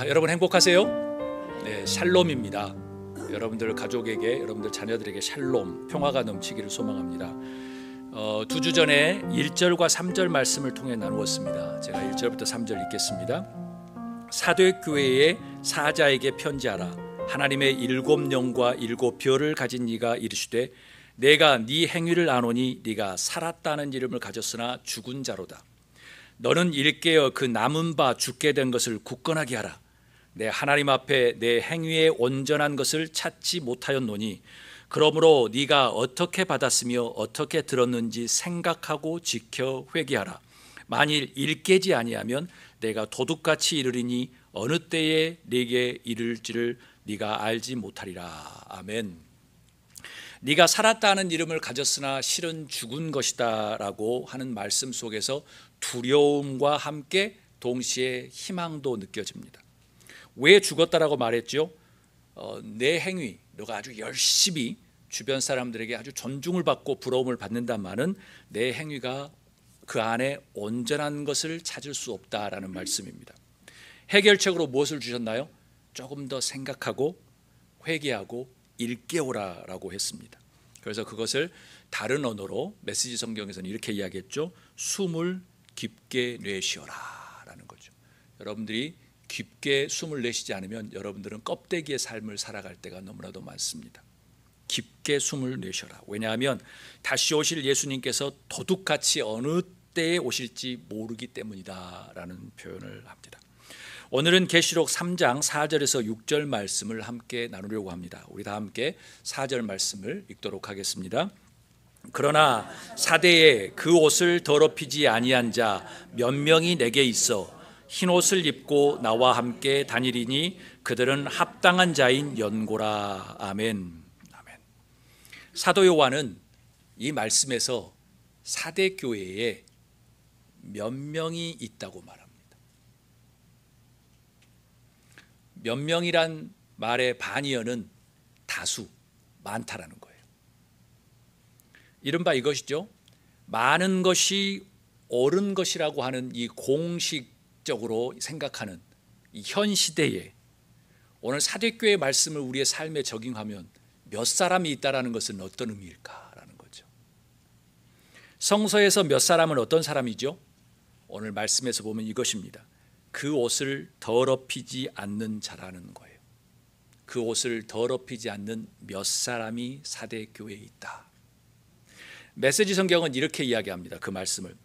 여러분 행복하세요? 네, 샬롬입니다. 여러분들 가족에게, 여러분들 자녀들에게 샬롬, 평화가 넘치기를 소망합니다. 2주 전에 1절과 3절 말씀을 통해 나누었습니다. 제가 1절부터 3절 읽겠습니다. 사도교회의 사자에게 편지하라. 하나님의 7영과 7별을 가진 이가 이르시되 내가 네 행위를 아노니 네가 살았다는 이름을 가졌으나 죽은 자로다. 너는 일깨어 그 남은 바 죽게 된 것을 굳건하게 하라. 내 하나님 앞에 내 행위의 온전한 것을 찾지 못하였노니 그러므로 네가 어떻게 받았으며 어떻게 들었는지 생각하고 지켜 회개하라. 만일 일깨지 아니하면 내가 도둑같이 이르리니 어느 때에 네게 이를지를 네가 알지 못하리라. 아멘. 네가 살았다는 이름을 가졌으나 실은 죽은 것이다 라고 하는 말씀 속에서 두려움과 함께 동시에 희망도 느껴집니다. 왜 죽었다라고 말했죠? 내 행위, 너가 아주 열심히 주변 사람들에게 아주 존중을 받고 부러움을 받는단 말은 내 행위가 그 안에 온전한 것을 찾을 수 없다라는 말씀입니다. 해결책으로 무엇을 주셨나요? 조금 더 생각하고 회개하고 일깨우라라고 했습니다. 그래서 그것을 다른 언어로 메시지 성경에서는 이렇게 이야기했죠. 숨을 깊게 내쉬어라라는 거죠. 여러분들이 깊게 숨을 내쉬지 않으면 여러분들은 껍데기의 삶을 살아갈 때가 너무나도 많습니다. 깊게 숨을 내쉬어라. 왜냐하면 다시 오실 예수님께서 도둑같이 어느 때에 오실지 모르기 때문이다라는 표현을 합니다. 오늘은 계시록 3장 4절에서 6절 말씀을 함께 나누려고 합니다. 우리 다 함께 4절 말씀을 읽도록 하겠습니다. 그러나 사대에 그 옷을 더럽히지 아니한 자 몇 명이 내게 있어 흰 옷을 입고 나와 함께 다니리니 그들은 합당한 자인 연고라. 아멘. 아멘. 사도 요한은 이 말씀에서 사대 교회에 몇 명이 있다고 말합니다. 몇 명이란 말의 반의어는 다수, 많다라는 거예요. 이른바 이것이죠. 많은 것이 옳은 것이라고 하는 이 공식적으로 생각하는 이 현 시대에 오늘 사도교회의 말씀을 우리의 삶에 적용하면 몇 사람이 있다라는 것은 어떤 의미일까라는 거죠. 성서에서 몇 사람은 어떤 사람이죠? 오늘 말씀에서 보면 이것입니다. 그 옷을 더럽히지 않는 자라는 거예요. 그 옷을 더럽히지 않는 몇 사람이 사대교회에 있다. 메시지 성경은 이렇게 이야기합니다. 그 말씀을.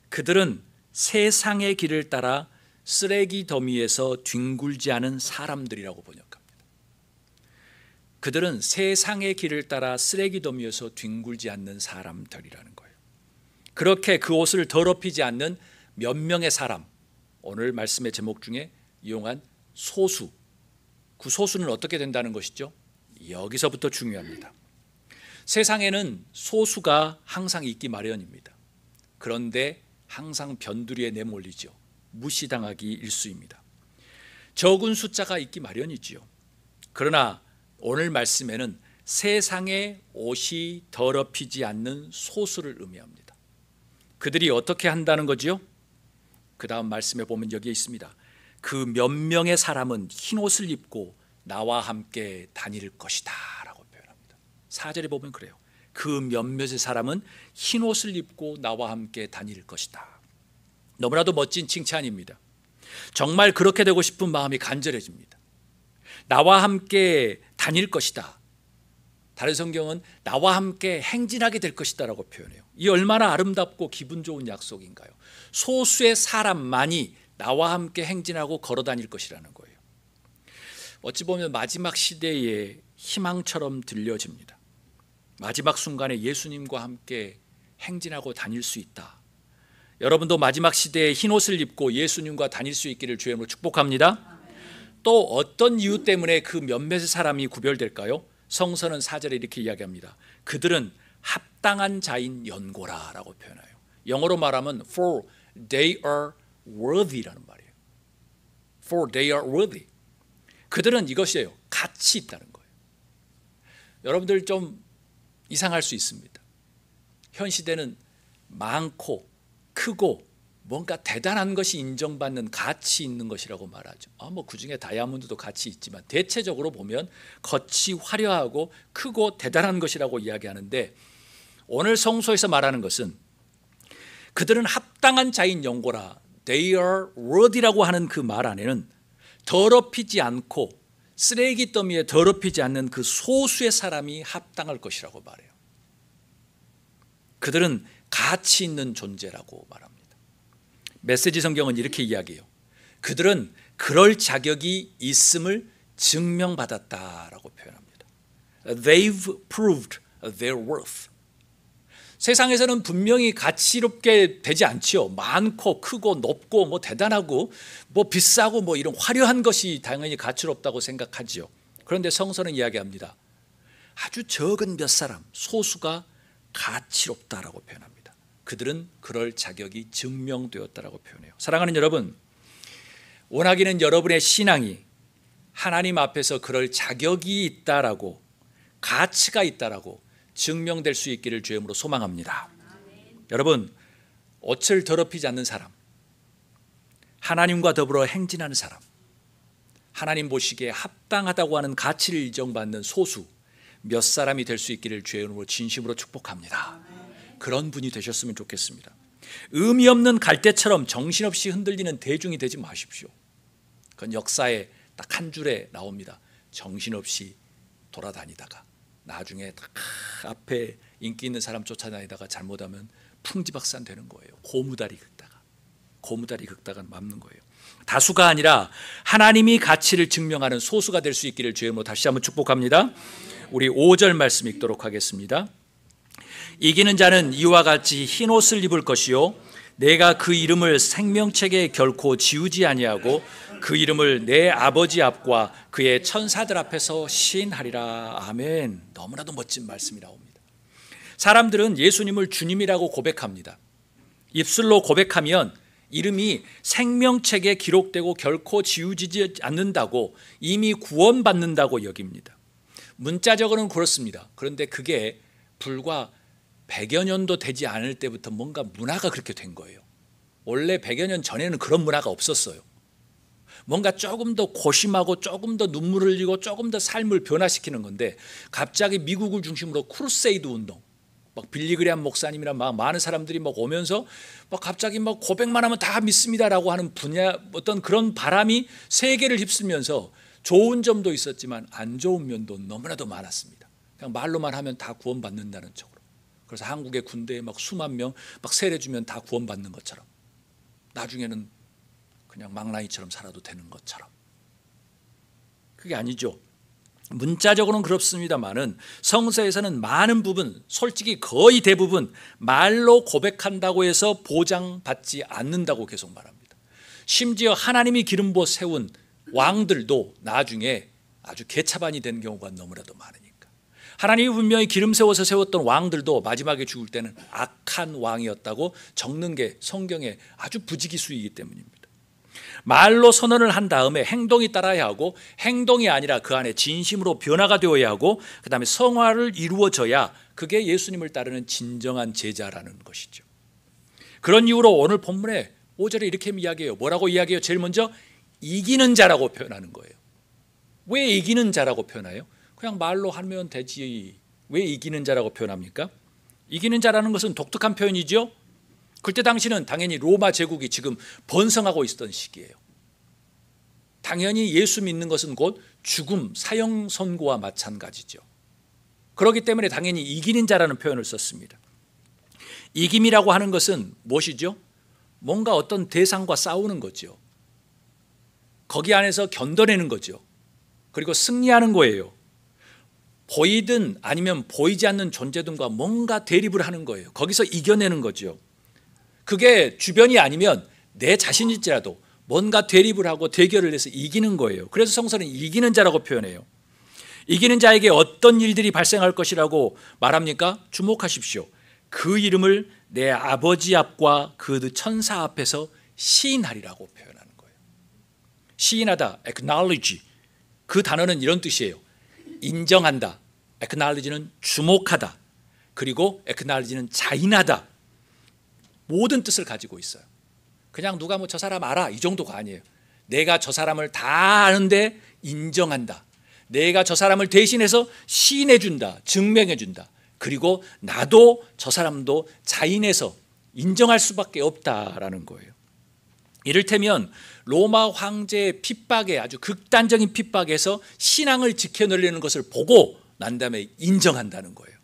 그들은 세상의 길을 따라 쓰레기 더미에서 뒹굴지 않은 사람들이라고 번역합니다. 그들은 세상의 길을 따라 쓰레기 더미에서 뒹굴지 않는 사람들이라는 거예요. 그렇게 그 옷을 더럽히지 않는 몇 명의 사람, 오늘 말씀의 제목 중에 이용한 소수, 그 소수는 어떻게 된다는 것이죠? 여기서부터 중요합니다. 세상에는 소수가 항상 있기 마련입니다. 그런데 항상 변두리에 내몰리죠. 무시당하기 일쑤입니다. 적은 숫자가 있기 마련이지요. 그러나 오늘 말씀에는 세상의 옷이 더럽히지 않는 소수를 의미합니다. 그들이 어떻게 한다는 거지요? 그 다음 말씀에 보면 여기에 있습니다. 그 몇 명의 사람은 흰 옷을 입고 나와 함께 다닐 것이다 라고 표현합니다. 4절에 보면 그래요. 그 몇몇의 사람은 흰 옷을 입고 나와 함께 다닐 것이다. 너무나도 멋진 칭찬입니다. 정말 그렇게 되고 싶은 마음이 간절해집니다. 나와 함께 다닐 것이다. 다른 성경은 나와 함께 행진하게 될 것이다 라고 표현해요. 이 얼마나 아름답고 기분 좋은 약속인가요? 소수의 사람만이 나와 함께 행진하고 걸어 다닐 것이라는 거예요. 어찌 보면 마지막 시대의 희망처럼 들려집니다. 마지막 순간에 예수님과 함께 행진하고 다닐 수 있다. 여러분도 마지막 시대에 흰 옷을 입고 예수님과 다닐 수 있기를 주의 이름으로 축복합니다. 또 어떤 이유 때문에 그 몇몇의 사람이 구별될까요? 성서는 4절에 이렇게 이야기합니다. 그들은 합당한 자인 연고라라고 표현해요. 영어로 말하면 for they are worthy라는 말이에요. For they are worthy. 그들은 이것이에요. 가치 있다는 거예요. 여러분들 좀 이상할 수 있습니다. 현 시대는 많고 크고 뭔가 대단한 것이 인정받는 가치 있는 것이라고 말하죠. 그 중에 다이아몬드도 가치 있지만 대체적으로 보면 겉이 화려하고 크고 대단한 것이라고 이야기하는데, 오늘 성서에서 말하는 것은 그들은 합당한 자인 영고라, they are worthy라고 하는 그 말 안에는 더럽히지 않고 쓰레기 더미에 더럽히지 않는 그 소수의 사람이 합당할 것이라고 말해요. 그들은 가치 있는 존재라고 말합니다. 메시지 성경은 이렇게 이야기해요. 그들은 그럴 자격이 있음을 증명받았다라고 표현합니다. They've proved their worth. 세상에서는 분명히 가치롭게 되지 않지요. 많고 크고 높고 대단하고 비싸고 이런 화려한 것이 당연히 가치롭다고 생각하지요. 그런데 성서는 이야기합니다. 아주 적은 몇 사람, 소수가 가치롭다라고 표현합니다. 그들은 그럴 자격이 증명되었다라고 표현해요. 사랑하는 여러분, 원하기는 여러분의 신앙이 하나님 앞에서 그럴 자격이 있다라고, 가치가 있다라고 증명될 수 있기를 주의 이름으로 소망합니다. 여러분, 옷을 더럽히지 않는 사람, 하나님과 더불어 행진하는 사람, 하나님 보시기에 합당하다고 하는 가치를 인정받는 소수 몇 사람이 될 수 있기를 주의 이름으로 진심으로 축복합니다. 그런 분이 되셨으면 좋겠습니다. 의미 없는 갈대처럼 정신없이 흔들리는 대중이 되지 마십시오. 그건 역사에 딱 한 줄에 나옵니다. 정신없이 돌아다니다가 나중에 딱 앞에 인기 있는 사람 쫓아다니다가 잘못하면 풍지박산 되는 거예요. 고무다리 긁다가 맘는 거예요. 다수가 아니라 하나님이 가치를 증명하는 소수가 될 수 있기를 주의 이름으로 다시 한번 축복합니다. 우리 5절 말씀 읽도록 하겠습니다. 이기는 자는 이와 같이 흰 옷을 입을 것이요 내가 그 이름을 생명책에 결코 지우지 아니하고 그 이름을 내 아버지 앞과 그의 천사들 앞에서 시인하리라. 아멘. 너무나도 멋진 말씀이 나옵니다. 사람들은 예수님을 주님이라고 고백합니다. 입술로 고백하면 이름이 생명책에 기록되고 결코 지우지지 않는다고, 이미 구원받는다고 여깁니다. 문자적으로는 그렇습니다. 그런데 그게 불과 100여 년도 되지 않을 때부터 뭔가 문화가 그렇게 된 거예요. 원래 100여 년 전에는 그런 문화가 없었어요. 뭔가 조금 더 고심하고 조금 더 눈물을 흘리고 조금 더 삶을 변화시키는 건데, 갑자기 미국을 중심으로 크루세이드 운동, 빌리그레암 목사님이랑 많은 사람들이 오면서 갑자기 고백만 하면 다 믿습니다라고 하는 분야, 어떤 그런 바람이 세계를 휩쓸면서 좋은 점도 있었지만 안 좋은 면도 너무나도 많았습니다. 그냥 말로만 하면 다 구원받는다는 척으로. 그래서 한국의 군대에 수만 명 세례주면 다 구원받는 것처럼, 나중에는 그냥 망나니처럼 살아도 되는 것처럼. 그게 아니죠. 문자적으로는 그렇습니다만은 성서에서는 많은 부분, 솔직히 거의 대부분 말로 고백한다고 해서 보장받지 않는다고 계속 말합니다. 심지어 하나님이 기름 부어 세운 왕들도 나중에 아주 개차반이 된 경우가 너무나도 많으니까. 하나님이 분명히 기름 세워서 세웠던 왕들도 마지막에 죽을 때는 악한 왕이었다고 적는 게 성경에 아주 부지기수이기 때문입니다. 말로 선언을 한 다음에 행동이 따라야 하고, 행동이 아니라 그 안에 진심으로 변화가 되어야 하고, 그 다음에 성화를 이루어져야 그게 예수님을 따르는 진정한 제자라는 것이죠. 그런 이유로 오늘 본문에 5절에 이렇게 이야기해요. 뭐라고 이야기해요? 제일 먼저 이기는 자라고 표현하는 거예요. 왜 이기는 자라고 표현해요? 그냥 말로 하면 되지. 왜 이기는 자라고 표현합니까? 이기는 자라는 것은 독특한 표현이죠. 그때 당시는 당연히 로마 제국이 지금 번성하고 있었던 시기예요. 당연히 예수 믿는 것은 곧 죽음, 사형 선고와 마찬가지죠. 그렇기 때문에 당연히 이기는 자라는 표현을 썼습니다. 이김이라고 하는 것은 무엇이죠? 뭔가 어떤 대상과 싸우는 거죠. 거기 안에서 견뎌내는 거죠. 그리고 승리하는 거예요. 보이든 아니면 보이지 않는 존재들과 뭔가 대립을 하는 거예요. 거기서 이겨내는 거죠. 그게 주변이 아니면 내 자신일지라도 뭔가 대립을 하고 대결을 해서 이기는 거예요. 그래서 성서는 이기는 자라고 표현해요. 이기는 자에게 어떤 일들이 발생할 것이라고 말합니까? 주목하십시오. 그 이름을 내 아버지 앞과 그 천사 앞에서 시인하리라고 표현하는 거예요. 시인하다, acknowledge. 그 단어는 이런 뜻이에요. 인정한다. acknowledge는 주목하다. 그리고 acknowledge는 자인하다. 모든 뜻을 가지고 있어요. 그냥 누가 뭐 저 사람 알아 이 정도가 아니에요. 내가 저 사람을 다 아는데 인정한다. 내가 저 사람을 대신해서 시인해준다. 증명해준다. 그리고 나도 저 사람도 자인해서 인정할 수밖에 없다라는 거예요. 이를테면 로마 황제의 핍박에, 아주 극단적인 핍박에서 신앙을 지켜내려는 것을 보고 난 다음에 인정한다는 거예요.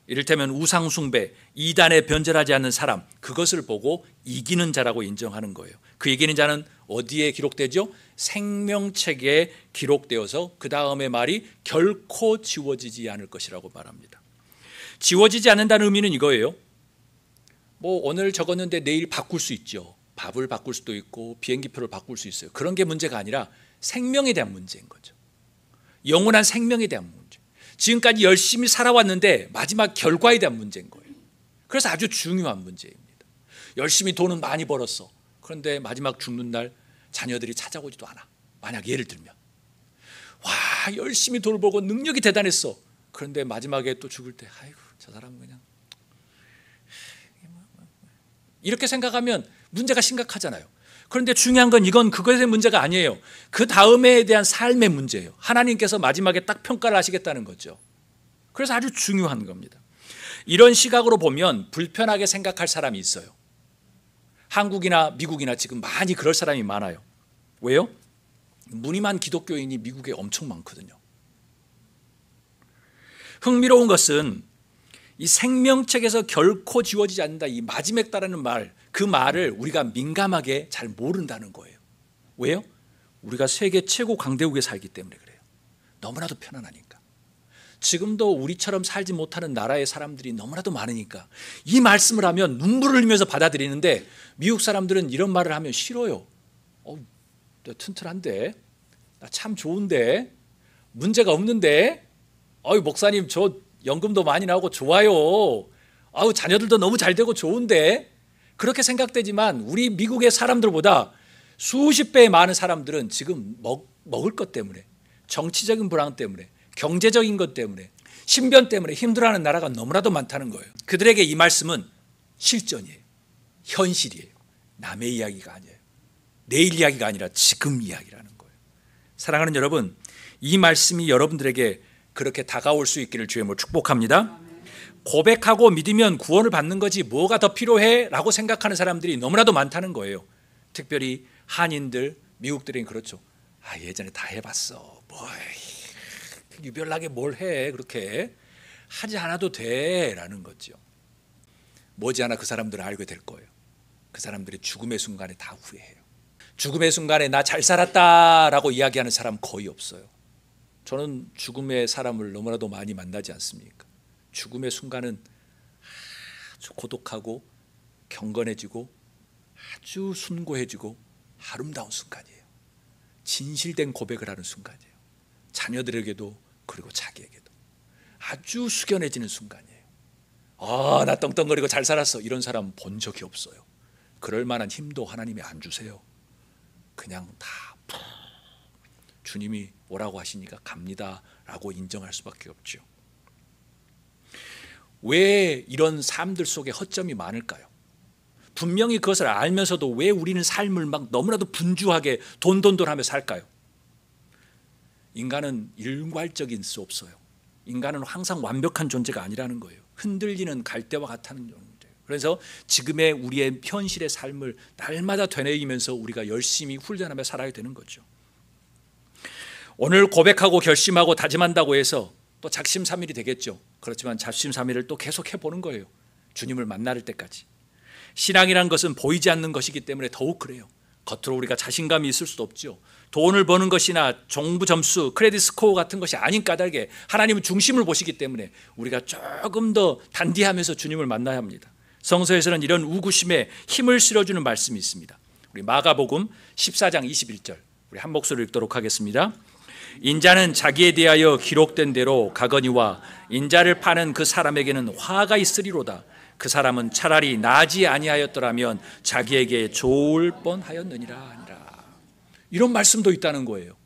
이를테면 우상 숭배, 이단에 변절하지 않는 사람, 그것을 보고 이기는 자라고 인정하는 거예요. 그 이기는 자는 어디에 기록되죠? 생명책에 기록되어서 그 다음에 말이 결코 지워지지 않을 것이라고 말합니다. 지워지지 않는다는 의미는 이거예요. 뭐 오늘 적었는데 내일 바꿀 수 있죠. 밥을 바꿀 수도 있고 비행기표를 바꿀 수 있어요. 그런 게 문제가 아니라 생명에 대한 문제인 거죠. 영원한 생명에 대한 문제. 지금까지 열심히 살아왔는데 마지막 결과에 대한 문제인 거예요. 그래서 아주 중요한 문제입니다. 열심히 돈은 많이 벌었어. 그런데 마지막 죽는 날 자녀들이 찾아오지도 않아. 만약 예를 들면 와 열심히 돈을 벌고 능력이 대단했어. 그런데 마지막에 또 죽을 때 아이고 저 사람은 그냥 이렇게 생각하면 문제가 심각하잖아요. 그런데 중요한 건 이건 그것의 문제가 아니에요. 그 다음에 대한 삶의 문제예요. 하나님께서 마지막에 딱 평가를 하시겠다는 거죠. 그래서 아주 중요한 겁니다. 이런 시각으로 보면 불편하게 생각할 사람이 있어요. 한국이나 미국이나 지금 많이 그럴 사람이 많아요. 왜요? 무늬만 기독교인이 미국에 엄청 많거든요. 흥미로운 것은 이 생명책에서 결코 지워지지 않는다, 이 마지막이라는 말, 그 말을 우리가 민감하게 잘 모른다는 거예요. 왜요? 우리가 세계 최고 강대국에 살기 때문에 그래요. 너무나도 편안하니까. 지금도 우리처럼 살지 못하는 나라의 사람들이 너무나도 많으니까 이 말씀을 하면 눈물을 흘리면서 받아들이는데 미국 사람들은 이런 말을 하면 싫어요. 나 튼튼한데, 나 참 좋은데, 문제가 없는데, 목사님 저 연금도 많이 나오고 좋아요. 자녀들도 너무 잘 되고 좋은데, 그렇게 생각되지만 우리 미국의 사람들보다 수십 배의 많은 사람들은 지금 먹을 것 때문에, 정치적인 불안 때문에, 경제적인 것 때문에, 신변 때문에 힘들어하는 나라가 너무나도 많다는 거예요. 그들에게 이 말씀은 실전이에요. 현실이에요. 남의 이야기가 아니에요. 내일 이야기가 아니라 지금 이야기라는 거예요. 사랑하는 여러분, 이 말씀이 여러분들에게 그렇게 다가올 수 있기를 주의 이름으로 축복합니다. 고백하고 믿으면 구원을 받는 거지 뭐가 더 필요해? 라고 생각하는 사람들이 너무나도 많다는 거예요. 특별히 한인들, 미국들은 그렇죠. 예전에 다 해봤어. 유별나게 뭘 해? 그렇게 하지 않아도 돼 라는 거죠. 머지않아 그 사람들은 알게 될 거예요. 그 사람들이 죽음의 순간에 다 후회해요. 죽음의 순간에 나 잘 살았다 라고 이야기하는 사람 거의 없어요. 저는 죽음의 사람을 너무나도 많이 만나지 않습니까? 죽음의 순간은 아주 고독하고 경건해지고 아주 순고해지고 아름다운 순간이에요. 진실된 고백을 하는 순간이에요. 자녀들에게도 그리고 자기에게도 아주 숙연해지는 순간이에요. 나 떵떵거리고 잘 살았어, 이런 사람 본 적이 없어요. 그럴 만한 힘도 하나님이 안 주세요. 그냥 다 주님이 오라고 하시니까 갑니다 라고 인정할 수밖에 없죠. 왜 이런 삶들 속에 허점이 많을까요? 분명히 그것을 알면서도 왜 우리는 삶을 막 너무나도 분주하게 돈돈돈하며 살까요? 인간은 일괄적인 수 없어요. 인간은 항상 완벽한 존재가 아니라는 거예요. 흔들리는 갈대와 같다는 존재예요. 그래서 지금의 우리의 현실의 삶을 날마다 되뇌이면서 우리가 열심히 훈련하며 살아야 되는 거죠. 오늘 고백하고 결심하고 다짐한다고 해서 또 작심삼일이 되겠죠. 그렇지만 작심삼일을 또 계속 해보는 거예요. 주님을 만날 때까지. 신앙이란 것은 보이지 않는 것이기 때문에 더욱 그래요. 겉으로 우리가 자신감이 있을 수도 없죠. 돈을 버는 것이나 정부 점수, 크레딧 스코어 같은 것이 아닌 까닭에 하나님은 중심을 보시기 때문에 우리가 조금 더 단디하면서 주님을 만나야 합니다. 성서에서는 이런 우구심에 힘을 실어주는 말씀이 있습니다. 우리 마가복음 14장 21절 우리 한 목소리로 읽도록 하겠습니다. 인자는 자기에 대하여 기록된 대로 가거니와 인자를 파는 그 사람에게는 화가 있으리로다. 그 사람은 차라리 나지 아니하였더라면 자기에게 좋을 뻔하였느니라 하니라. 이런 말씀도 있다는 거예요.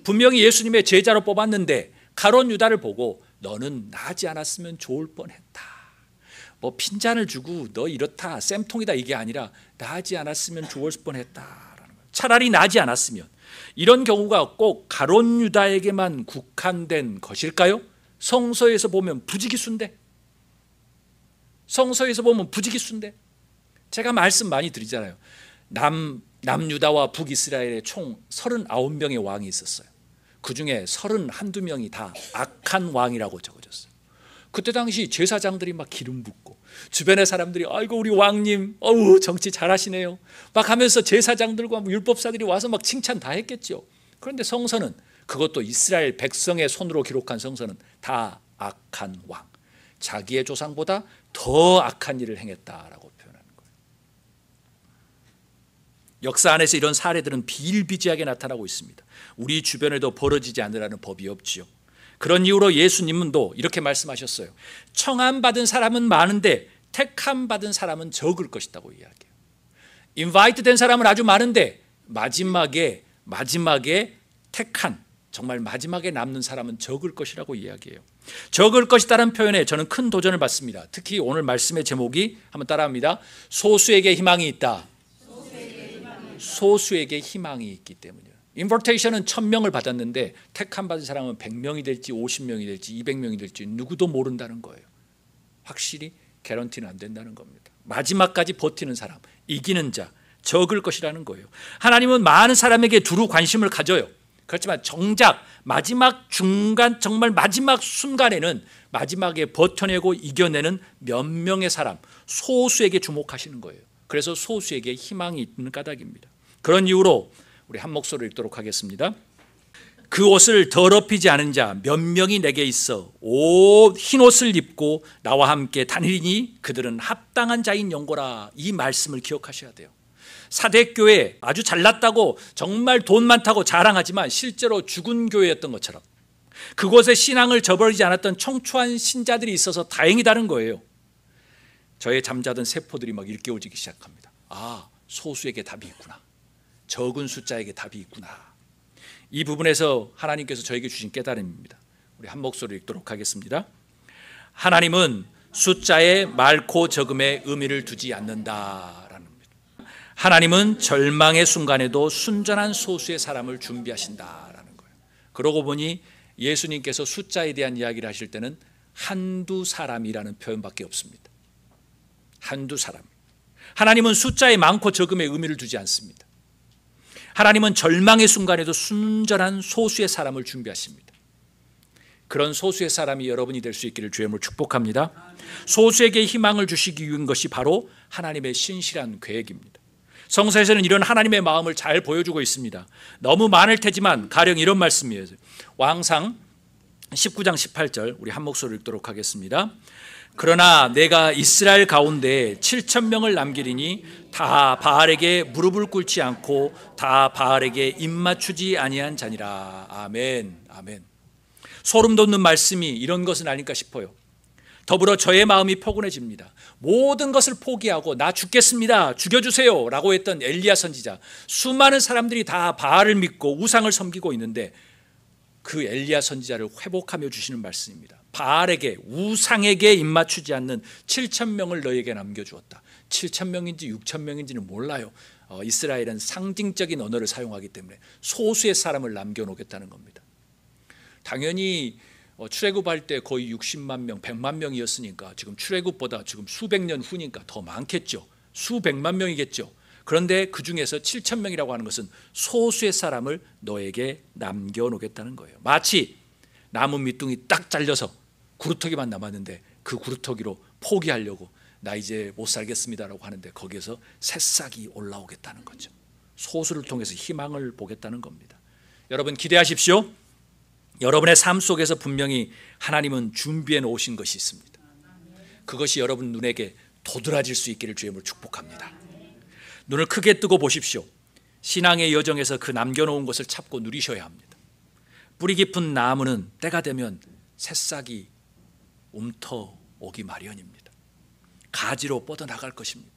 분명히 예수님의 제자로 뽑았는데 가룟 유다를 보고 너는 나지 않았으면 좋을 뻔했다. 뭐 핀잔을 주고 너 이렇다 쌤통이다 이게 아니라 나지 않았으면 죽을 뻔했다라는 거예요. 차라리 나지 않았으면. 이런 경우가 꼭 가론 유다에게만 국한된 것일까요? 성서에서 보면 부지기수인데, 성서에서 보면 부지기수인데, 제가 말씀 많이 드리잖아요. 남유다와 북이스라엘에 총 39명의 왕이 있었어요. 그 중에 31~2명이 다 악한 왕이라고 적어졌어요. 그때 당시 제사장들이 막 기름 붓고 주변의 사람들이 아이고 우리 왕님 어우 정치 잘하시네요 막 하면서 제사장들과 율법사들이 와서 막 칭찬 다 했겠죠. 그런데 성서는, 그것도 이스라엘 백성의 손으로 기록한 성서는 다 악한 왕, 자기의 조상보다 더 악한 일을 행했다라고 표현하는 거예요. 역사 안에서 이런 사례들은 비일비재하게 나타나고 있습니다. 우리 주변에도 벌어지지 않으라는 법이 없지요. 그런 이유로 예수님도 이렇게 말씀하셨어요. 청함받은 사람은 많은데 택함받은 사람은 적을 것이라고 이야기해요. 인바이트 된 사람은 아주 많은데 마지막에 택한, 정말 마지막에 남는 사람은 적을 것이라고 이야기해요. 적을 것이다라는 표현에 저는 큰 도전을 받습니다. 특히 오늘 말씀의 제목이, 한번 따라합니다. 소수에게 희망이 있다. 소수에게 희망이 있기 때문이에요. 인버테이션은 1000명을 받았는데 택함 받은 사람은 100명이 될지 50명이 될지 200명이 될지 누구도 모른다는 거예요. 확실히 개런티는 안 된다는 겁니다. 마지막까지 버티는 사람, 이기는 자, 적을 것이라는 거예요. 하나님은 많은 사람에게 두루 관심을 가져요. 그렇지만 정작 마지막 중간, 정말 마지막 순간에는 마지막에 버텨내고 이겨내는 몇 명의 사람, 소수에게 주목하시는 거예요. 그래서 소수에게 희망이 있는 까닭입니다. 그런 이유로 우리 한 목소리로 읽도록 하겠습니다. 그 옷을 더럽히지 않은 자 몇 명이 내게 있어 흰 옷을 입고 나와 함께 다니리니 그들은 합당한 자인 영고라. 이 말씀을 기억하셔야 돼요. 사대교회 아주 잘났다고 정말 돈 많다고 자랑하지만 실제로 죽은 교회였던 것처럼 그곳에 신앙을 저버리지 않았던 청초한 신자들이 있어서 다행이다는 거예요. 저의 잠자던 세포들이 막 일깨워지기 시작합니다. 아, 소수에게 답이 있구나. 적은 숫자에게 답이 있구나. 이 부분에서 하나님께서 저에게 주신 깨달음입니다. 우리 한 목소리로 읽도록 하겠습니다. 하나님은 숫자에 많고 적음에 의미를 두지 않는다라는 겁니다. 하나님은 절망의 순간에도 순전한 소수의 사람을 준비하신다라는 거예요. 그러고 보니 예수님께서 숫자에 대한 이야기를 하실 때는 한두 사람이라는 표현밖에 없습니다. 한두 사람. 하나님은 숫자에 많고 적음에 의미를 두지 않습니다. 하나님은 절망의 순간에도 순전한 소수의 사람을 준비하십니다. 그런 소수의 사람이 여러분이 될 수 있기를 주의 이름으로 축복합니다. 소수에게 희망을 주시기 위한 것이 바로 하나님의 신실한 계획입니다. 성서에서는 이런 하나님의 마음을 잘 보여주고 있습니다. 너무 많을 테지만 가령 이런 말씀이에요. 왕상 19장 18절 우리 한 목소리로 읽도록 하겠습니다. 그러나 내가 이스라엘 가운데 7,000명을 남기리니 다 바알에게 무릎을 꿇지 않고 다 바알에게 입맞추지 아니한 자니라. 아멘. 아멘. 소름 돋는 말씀이 이런 것은 아닐까 싶어요. 더불어 저의 마음이 포근해집니다. 모든 것을 포기하고 나 죽겠습니다, 죽여주세요 라고 했던 엘리야 선지자, 수많은 사람들이 다 바알을 믿고 우상을 섬기고 있는데 그 엘리야 선지자를 회복하며 주시는 말씀입니다. 바알에게, 우상에게 입맞추지 않는 7,000명을 너에게 남겨주었다. 7,000명인지 6,000명인지는 몰라요. 이스라엘은 상징적인 언어를 사용하기 때문에 소수의 사람을 남겨놓겠다는 겁니다. 당연히 출애굽할 때 거의 60만 명, 100만 명이었으니까 지금 출애굽보다 지금 수백 년 후니까 더 많겠죠. 수백만 명이겠죠. 그런데 그 중에서 7,000명이라고 하는 것은 소수의 사람을 너에게 남겨놓겠다는 거예요. 마치 나무 밑둥이 딱 잘려서 구루터기만 남았는데 그 구루터기로 포기하려고 나 이제 못 살겠습니다라고 하는데 거기에서 새싹이 올라오겠다는 거죠. 소수를 통해서 희망을 보겠다는 겁니다. 여러분 기대하십시오. 여러분의 삶 속에서 분명히 하나님은 준비해 놓으신 것이 있습니다. 그것이 여러분 눈에게 도드라질 수 있기를 주의 이름으로 축복합니다. 눈을 크게 뜨고 보십시오. 신앙의 여정에서 그 남겨놓은 것을 찾고 누리셔야 합니다. 뿌리 깊은 나무는 때가 되면 새싹이 움터오기 마련입니다. 가지로 뻗어나갈 것입니다.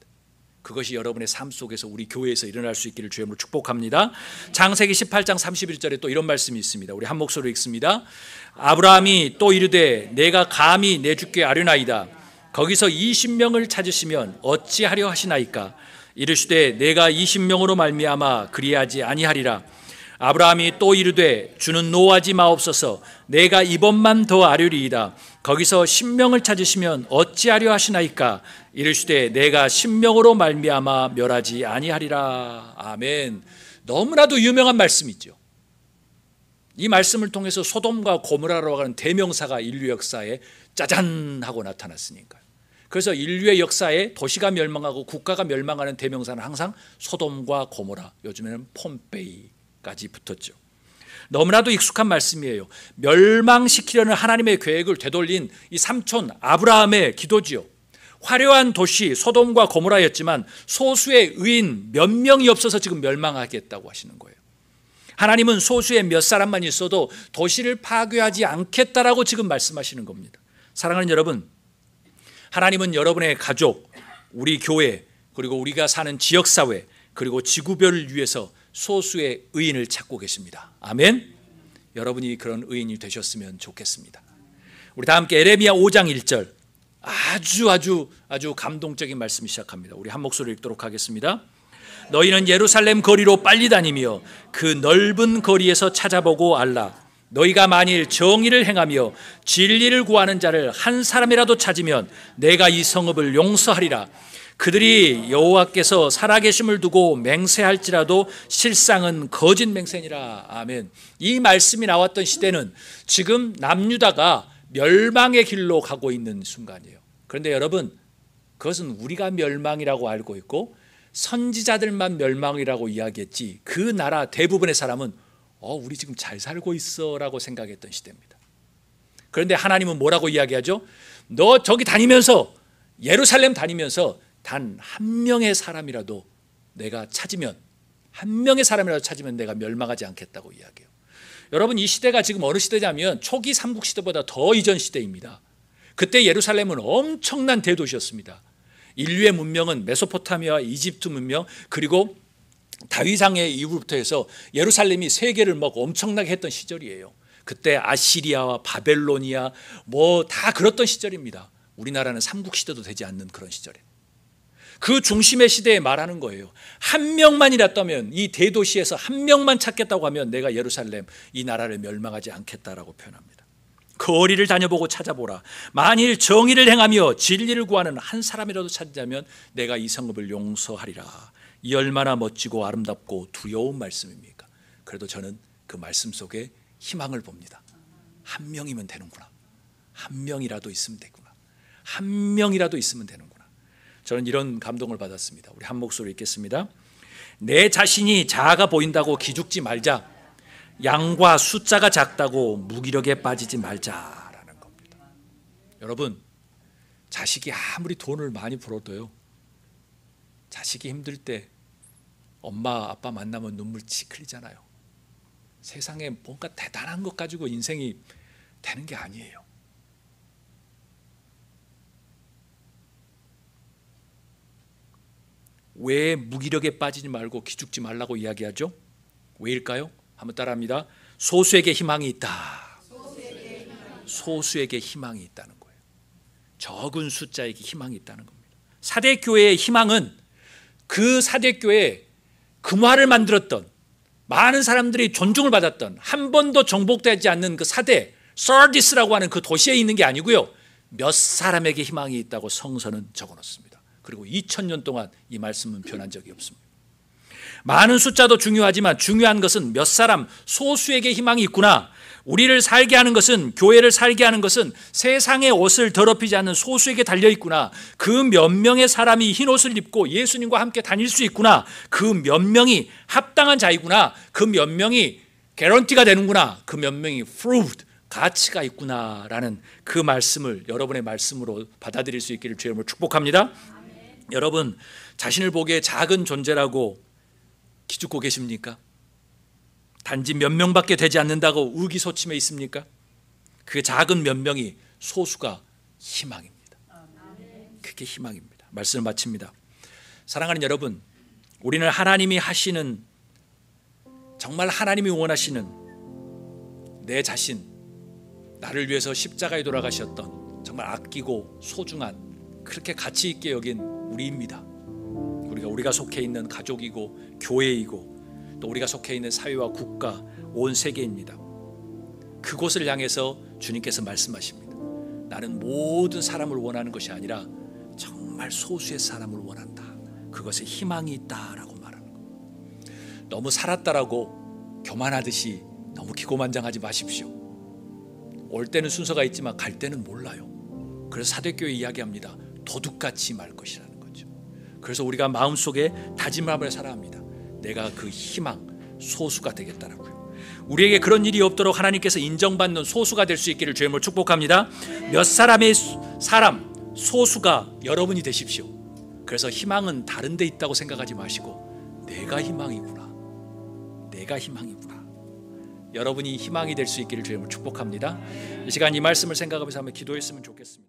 그것이 여러분의 삶 속에서 우리 교회에서 일어날 수 있기를 주의 이름으로 축복합니다. 창세기 18장 31절에 또 이런 말씀이 있습니다. 우리 한 목소리로 읽습니다. 아브라함이 또 이르되 내가 감히 내 주께 아뢰나이다. 거기서 20명을 찾으시면 어찌하려 하시나이까. 이르시되 내가 20명으로 말미암아 그리하지 아니하리라. 아브라함이 또 이르되 주는 노하지 마옵소서. 내가 이번만 더 아뢰리이다. 거기서 10명을 찾으시면 어찌하려 하시나이까. 이르시되 내가 10명으로 말미암아 멸하지 아니하리라. 아멘. 너무나도 유명한 말씀이죠. 이 말씀을 통해서 소돔과 고모라라고 하는 대명사가 인류 역사에 짜잔 하고 나타났으니까요. 그래서 인류의 역사에 도시가 멸망하고 국가가 멸망하는 대명사는 항상 소돔과 고모라, 요즘에는 폼페이까지 붙었죠. 너무나도 익숙한 말씀이에요. 멸망시키려는 하나님의 계획을 되돌린 이 삼촌 아브라함의 기도지요. 화려한 도시 소돔과 고모라였지만 소수의 의인 몇 명이 없어서 지금 멸망하겠다고 하시는 거예요. 하나님은 소수의 몇 사람만 있어도 도시를 파괴하지 않겠다라고 지금 말씀하시는 겁니다. 사랑하는 여러분, 하나님은 여러분의 가족, 우리 교회, 그리고 우리가 사는 지역사회, 그리고 지구별을 위해서 소수의 의인을 찾고 계십니다. 아멘. 여러분이 그런 의인이 되셨으면 좋겠습니다. 우리 다 함께 에레미야 5장 1절, 아주 감동적인 말씀이 시작합니다. 우리 한 목소리 읽도록 하겠습니다. 너희는 예루살렘 거리로 빨리 다니며 그 넓은 거리에서 찾아보고 알라. 너희가 만일 정의를 행하며 진리를 구하는 자를 한 사람이라도 찾으면 내가 이 성읍을 용서하리라. 그들이 여호와께서 살아계심을 두고 맹세할지라도 실상은 거짓 맹세니라. 아멘. 이 말씀이 나왔던 시대는 지금 남유다가 멸망의 길로 가고 있는 순간이에요. 그런데 여러분, 그것은 우리가 멸망이라고 알고 있고 선지자들만 멸망이라고 이야기했지, 그 나라 대부분의 사람은 우리 지금 잘 살고 있어 라고 생각했던 시대입니다. 그런데 하나님은 뭐라고 이야기하죠? 너 저기 다니면서, 예루살렘 다니면서 단 한 명의 사람이라도 내가 찾으면, 한 명의 사람이라도 찾으면 내가 멸망하지 않겠다고 이야기해요. 여러분, 이 시대가 지금 어느 시대냐면 초기 삼국시대보다 더 이전 시대입니다. 그때 예루살렘은 엄청난 대도시였습니다. 인류의 문명은 메소포타미아와 이집트 문명, 그리고 다윗왕의 이후부터 해서 예루살렘이 세계를 막 엄청나게 했던 시절이에요. 그때 아시리아와 바벨로니아 다 그렇던 시절입니다. 우리나라는 삼국시대도 되지 않는 그런 시절에, 그 중심의 시대에 말하는 거예요. 한 명만이라면, 이 대도시에서 한 명만 찾겠다고 하면 내가 예루살렘, 이 나라를 멸망하지 않겠다라고 표현합니다. 거리를 다녀보고 찾아보라. 만일 정의를 행하며 진리를 구하는 한 사람이라도 찾자면 내가 이 성읍을 용서하리라. 이 얼마나 멋지고 아름답고 두려운 말씀입니까? 그래도 저는 그 말씀 속에 희망을 봅니다. 한 명이면 되는구나. 한 명이라도 있으면 되구나. 한 명이라도 있으면 되는구나. 저는 이런 감동을 받았습니다. 우리 한 목소리 읽겠습니다. 내 자신이 작아 보인다고 기죽지 말자. 양과 숫자가 작다고 무기력에 빠지지 말자라는 겁니다. 여러분, 자식이 아무리 돈을 많이 벌어도요, 자식이 힘들 때 엄마 아빠 만나면 눈물 치 흘리잖아요. 세상에 뭔가 대단한 것 가지고 인생이 되는 게 아니에요. 왜 무기력에 빠지지 말고 기죽지 말라고 이야기하죠? 왜일까요? 한번 따라합니다. 소수에게 희망이 있다. 소수에게 희망이 있다는 거예요. 적은 숫자에게 희망이 있다는 겁니다. 사대교회의 희망은 그 사대교회 금화를 만들었던, 많은 사람들이 존중을 받았던, 한 번도 정복되지 않는 그 사대 서디스라고 하는 그 도시에 있는 게 아니고요, 몇 사람에게 희망이 있다고 성서는 적어놓습니다. 그리고 2000년 동안 이 말씀은 변한 적이 없습니다. 많은 숫자도 중요하지만 중요한 것은 몇 사람, 소수에게 희망이 있구나. 우리를 살게 하는 것은, 교회를 살게 하는 것은 세상의 옷을 더럽히지 않는 소수에게 달려있구나. 그 몇 명의 사람이 흰 옷을 입고 예수님과 함께 다닐 수 있구나. 그 몇 명이 합당한 자이구나. 그 몇 명이 개런티가 되는구나. 그 몇 명이 fruit, 가치가 있구나라는 그 말씀을 여러분의 말씀으로 받아들일 수 있기를 주의 이름으로 축복합니다. 여러분, 자신을 보기에 작은 존재라고 기죽고 계십니까? 단지 몇 명밖에 되지 않는다고 의기소침해 있습니까? 그 작은 몇 명이 소수가 희망입니다. 그게 희망입니다. 말씀을 마칩니다. 사랑하는 여러분, 우리는 하나님이 하시는, 정말 하나님이 원하시는 내 자신, 나를 위해서 십자가에 돌아가셨던 정말 아끼고 소중한 그렇게 가치 있게 여긴 우리입니다. 우리가 속해 있는 가족이고 교회이고 또 우리가 속해 있는 사회와 국가, 온 세계입니다. 그곳을 향해서 주님께서 말씀하십니다. 나는 모든 사람을 원하는 것이 아니라 정말 소수의 사람을 원한다. 그것에 희망이 있다라고 말하는 거예요. 너무 살았다라고 교만하듯이 너무 기고만장하지 마십시오. 올 때는 순서가 있지만 갈 때는 몰라요. 그래서 사도교회 이야기합니다. 도둑같이 말 것이라는 거죠. 그래서 우리가 마음속에 다짐함을 살아야 합니다. 내가 그 희망, 소수가 되겠다라고요. 우리에게 그런 일이 없도록 하나님께서 인정받는 소수가 될 수 있기를 주님을 축복합니다. 몇 사람의 사람, 소수가 여러분이 되십시오. 그래서 희망은 다른 데 있다고 생각하지 마시고 내가 희망이구나. 내가 희망이구나. 여러분이 희망이 될 수 있기를 주님을 축복합니다. 이 시간 이 말씀을 생각하면서 한번 기도했으면 좋겠습니다.